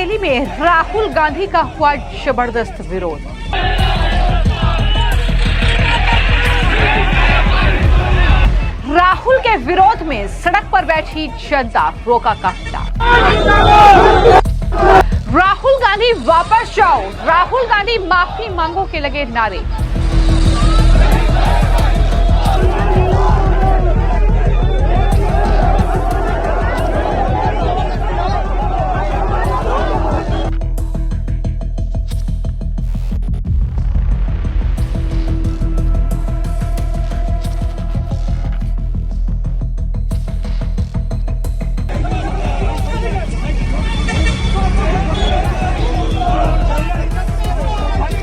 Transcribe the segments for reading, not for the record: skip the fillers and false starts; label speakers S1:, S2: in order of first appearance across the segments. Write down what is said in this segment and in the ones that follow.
S1: रायबरेली में राहुल गांधी का हुआ जबरदस्त विरोध। राहुल के विरोध में सड़क पर बैठी जनता, रोका काफिला। राहुल गांधी वापस जाओ, राहुल गांधी माफी मांगो के लगे नारे।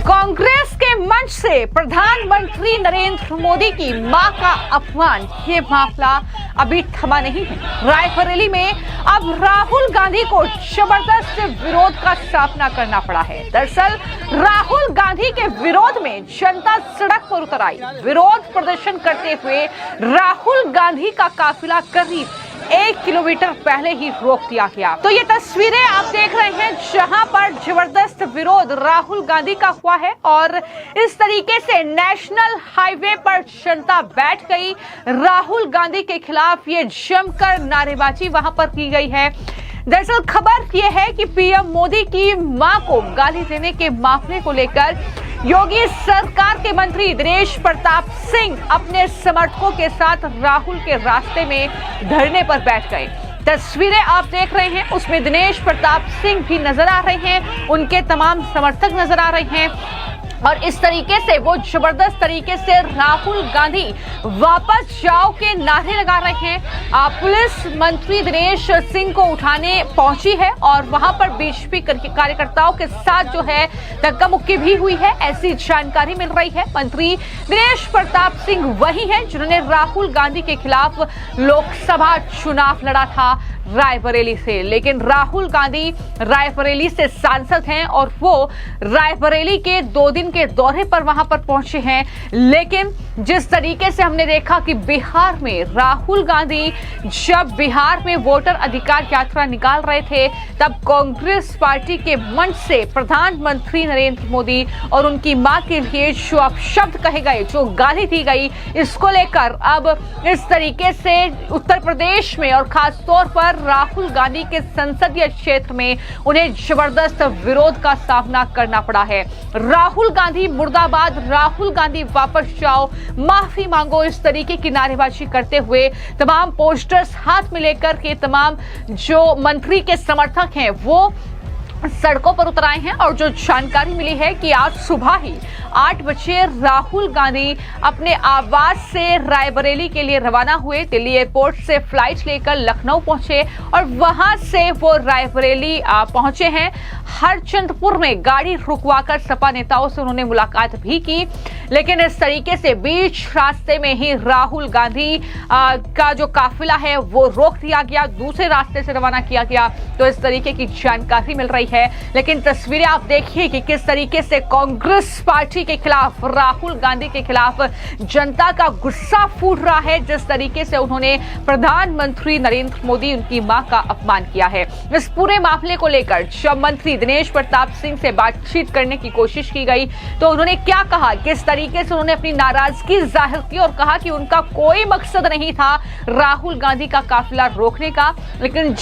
S1: कांग्रेस के मंच से प्रधानमंत्री नरेंद्र मोदी की मां का अपमान, ये मामला अभी थमा नहीं है। रायबरेली में अब राहुल गांधी को जबरदस्त विरोध का सामना करना पड़ा है। दरअसल राहुल गांधी के विरोध में जनता सड़क पर उतर आई। विरोध प्रदर्शन करते हुए राहुल गांधी का काफिला करीब 1 किलोमीटर पहले ही रोक दिया गया। तो ये तस्वीरें आप देख रहे हैं जहां पर जबरदस्त विरोध राहुल गांधी का हुआ है और इस तरीके से नेशनल हाईवे पर जनता बैठ गई। राहुल गांधी के खिलाफ ये जमकर नारेबाजी वहां पर की गई है। दरअसल खबर यह है कि पीएम मोदी की मां को गाली देने के मामले को लेकर योगी सरकार के मंत्री दिनेश प्रताप सिंह अपने समर्थकों के साथ राहुल के रास्ते में धरने पर बैठ गए। तस्वीरें आप देख रहे हैं, उसमें दिनेश प्रताप सिंह भी नजर आ रहे हैं, उनके तमाम समर्थक नजर आ रहे हैं और इस तरीके से वो जबरदस्त तरीके से राहुल गांधी वापस जाओ के नारे लगा रहे हैं। पुलिस मंत्री दिनेश सिंह को उठाने पहुंची है और वहां पर बीजेपी कार्यकर्ताओं के साथ जो है धक्का मुक्की भी हुई है, ऐसी जानकारी मिल रही है। मंत्री दिनेश प्रताप सिंह वही हैं जिन्होंने राहुल गांधी के खिलाफ लोकसभा चुनाव लड़ा था रायबरेली से, लेकिन राहुल गांधी रायबरेली से सांसद हैं और वो रायबरेली के 2 दिन के दौरे पर वहां पर पहुंचे हैं। लेकिन जिस तरीके से हमने देखा कि बिहार में राहुल गांधी जब बिहार में वोटर अधिकार यात्रा निकाल रहे थे, तब कांग्रेस पार्टी के मंच से प्रधानमंत्री नरेंद्र मोदी और उनकी मां के लिए जो अपशब्द कहे गए, जो गाली दी गई, इसको लेकर अब इस तरीके से उत्तर प्रदेश में और खासतौर पर राहुल गांधी के संसदीय क्षेत्र में उन्हें जबरदस्त विरोध का सामना करना पड़ा है। राहुल गांधी मुर्दाबाद, राहुल गांधी वापस जाओ, माफी मांगो, इस तरीके की नारेबाजी करते हुए तमाम पोस्टर्स हाथ में लेकर के तमाम जो मंत्री के समर्थक हैं वो सड़कों पर उतर आए हैं। और जो जानकारी मिली है कि आज सुबह ही 8 बजे राहुल गांधी अपने आवास से रायबरेली के लिए रवाना हुए। दिल्ली एयरपोर्ट से फ्लाइट लेकर लखनऊ पहुंचे और वहां से वो रायबरेली पहुंचे हैं। हरचंदपुर में गाड़ी रुकवाकर सपा नेताओं से उन्होंने मुलाकात भी की, लेकिन इस तरीके से बीच रास्ते में ही राहुल गांधी का जो काफिला है वो रोक दिया गया, दूसरे रास्ते से रवाना किया गया। तो इस तरीके की जानकारी मिल रही है। लेकिन तस्वीरें आप देखिए कि किस तरीके से कांग्रेस पार्टी के खिलाफ, राहुल गांधी के खिलाफ जनता का गुस्सा फूट रहा है, जिस तरीके से उन्होंने प्रधानमंत्री नरेंद्र मोदी, उनकी मां का अपमान किया है। इस पूरे मामले को लेकर जब मंत्री दिनेश प्रताप सिंह से बातचीत करने की कोशिश की गई तो उन्होंने क्या कहा, किस तरीके से उन्होंने अपनी नाराजगी जाहिर की और कहा कि उनका कोई मकसद नहीं था राहुल गांधी का काफिला रोकने का। लेकिन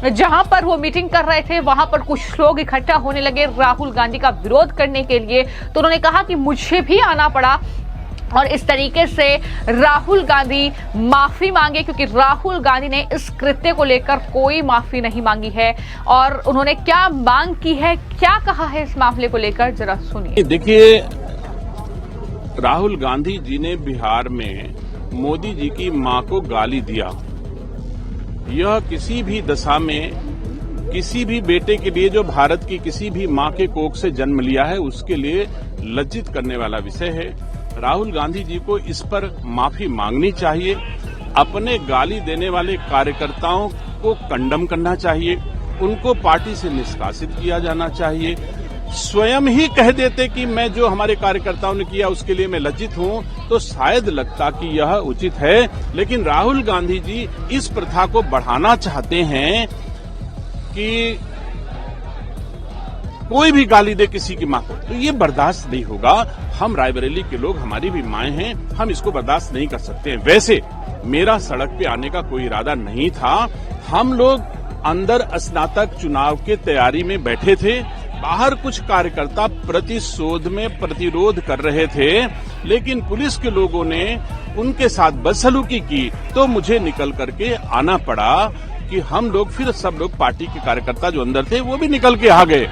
S1: जहां पर वो मीटिंग कर रहे थे वहां पर कुछ लोग इकट्ठा होने लगे राहुल गांधी का विरोध करने के लिए, तो उन्होंने कहा कि मुझे भी आना पड़ा और इस तरीके से राहुल गांधी माफी मांगे, क्योंकि राहुल गांधी ने इस कृत्य को लेकर कोई माफी नहीं मांगी है। और उन्होंने क्या मांग की है, क्या कहा है इस मामले को लेकर, जरा सुनिए।
S2: देखिए, राहुल गांधी जी ने बिहार में मोदी जी की मां को गाली दिया। यह किसी भी दशा में किसी भी बेटे के लिए जो भारत की किसी भी मां के कोख से जन्म लिया है उसके लिए लज्जित करने वाला विषय है। राहुल गांधी जी को इस पर माफी मांगनी चाहिए। अपने गाली देने वाले कार्यकर्ताओं को कंडम करना चाहिए, उनको पार्टी से निष्कासित किया जाना चाहिए। स्वयं ही कह देते कि मैं जो हमारे कार्यकर्ताओं ने किया उसके लिए मैं लज्जित हूं, तो शायद लगता कि यह उचित है। लेकिन राहुल गांधी जी इस प्रथा को बढ़ाना चाहते हैं कि कोई भी गाली दे किसी की मां को, तो ये बर्दाश्त नहीं होगा। हम रायबरेली के लोग, हमारी भी माएं हैं, हम इसको बर्दाश्त नहीं कर सकते हैं। वैसे मेरा सड़क पे आने का कोई इरादा नहीं था। हम लोग अंदर स्नातक चुनाव के तैयारी में बैठे थे, बाहर कुछ कार्यकर्ता प्रतिरोध कर रहे थे, लेकिन पुलिस के लोगों ने उनके साथ बदसलूकी की, तो मुझे निकल करके आना पड़ा कि हम लोग फिर सब लोग पार्टी के कार्यकर्ता जो अंदर थे वो भी निकल के आ गए,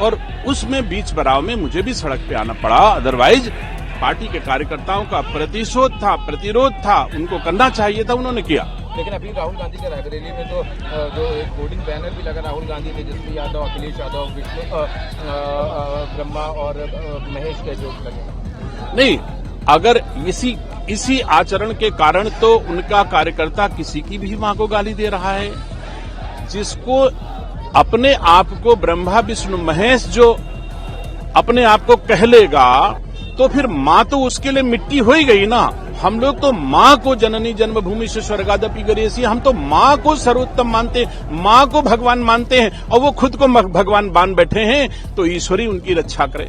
S2: और उसमें बीच बराव में मुझे भी सड़क पे आना पड़ा। अदरवाइज पार्टी के कार्यकर्ताओं का प्रतिरोध था, उनको करना चाहिए था, उन्होंने किया।
S3: लेकिन अभी राहुल गांधी के रायबरेली में तो जो एक होर्डिंग बैनर भी लगा राहुल गांधी ने, जिसमें यादव, अखिलेश यादव, विष्णु ब्रह्मा और महेश के जो लगे।
S2: नहीं, अगर इसी आचरण के कारण तो उनका कार्यकर्ता किसी की भी मां को गाली दे रहा है। जिसको अपने आप को ब्रह्मा विष्णु महेश जो अपने आप को कह लेगा, तो फिर मां तो उसके लिए मिट्टी हो ही गई ना। हम लोग तो मां को जननी जन्मभूमि से स्वर्गादपि गरीयसी, हम तो मां को सर्वोत्तम मानते हैं, मां को भगवान मानते हैं, और वो खुद को भगवान मान बैठे हैं, तो ईश्वरी उनकी रक्षा करे।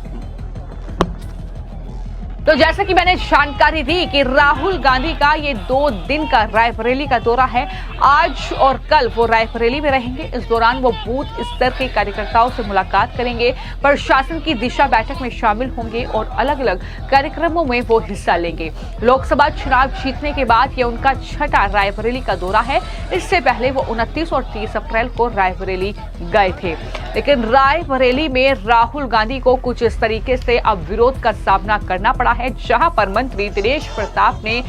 S1: तो जैसा कि मैंने जानकारी दी कि राहुल गांधी का ये 2 दिन का रायबरेली का दौरा है। आज और कल वो रायबरेली में रहेंगे। इस दौरान वो बूथ स्तर के कार्यकर्ताओं से मुलाकात करेंगे, प्रशासन की दिशा बैठक में शामिल होंगे और अलग अलग कार्यक्रमों में वो हिस्सा लेंगे। लोकसभा चुनाव जीतने के बाद ये उनका 6ठा रायबरेली का दौरा है। इससे पहले वो 29 और 30 अप्रैल को रायबरेली गए थे, लेकिन रायबरेली में राहुल गांधी को कुछ इस तरीके से अब विरोध का सामना करना पड़ा है, जहां पर मंत्री दिनेश प्रताप ने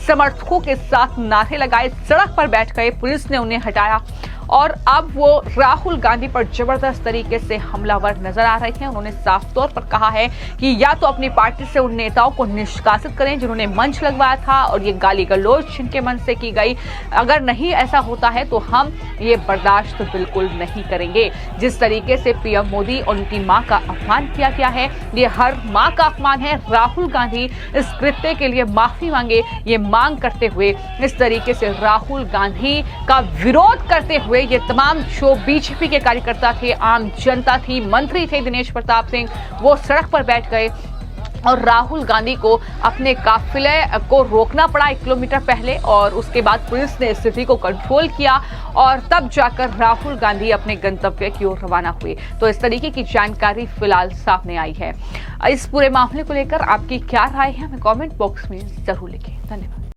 S1: समर्थकों के साथ नारे लगाए, सड़क पर बैठ गए, पुलिस ने उन्हें हटाया और अब वो राहुल गांधी पर जबरदस्त तरीके से हमलावर नजर आ रहे हैं। उन्होंने साफ तौर पर कहा है कि या तो अपनी पार्टी से उन नेताओं को निष्कासित करें जिन्होंने मंच लगवाया था और ये गाली गलौज जिनके मन से की गई, अगर नहीं ऐसा होता है तो हम ये बर्दाश्त बिल्कुल नहीं करेंगे। जिस तरीके से पीएम मोदी और उनकी मां का अपमान किया गया है, ये हर मां का अपमान है। राहुल गांधी इस कृत्य के लिए माफी मांगे, ये मांग करते हुए इस तरीके से राहुल गांधी का विरोध करते हुए ये तमाम जो बीजेपी के कार्यकर्ता थे, आम जनता थी, मंत्री थे दिनेश प्रताप सिंह, वो सड़क पर बैठ गए और राहुल गांधी को अपने काफिले को रोकना पड़ा 1 किलोमीटर पहले, और उसके बाद पुलिस ने स्थिति को कंट्रोल किया और तब जाकर राहुल गांधी अपने गंतव्य की ओर रवाना हुए। तो इस तरीके की जानकारी फिलहाल सामने आई है। इस पूरे मामले को लेकर आपकी क्या राय है, हमें कमेंट बॉक्स में जरूर लिखें। धन्यवाद।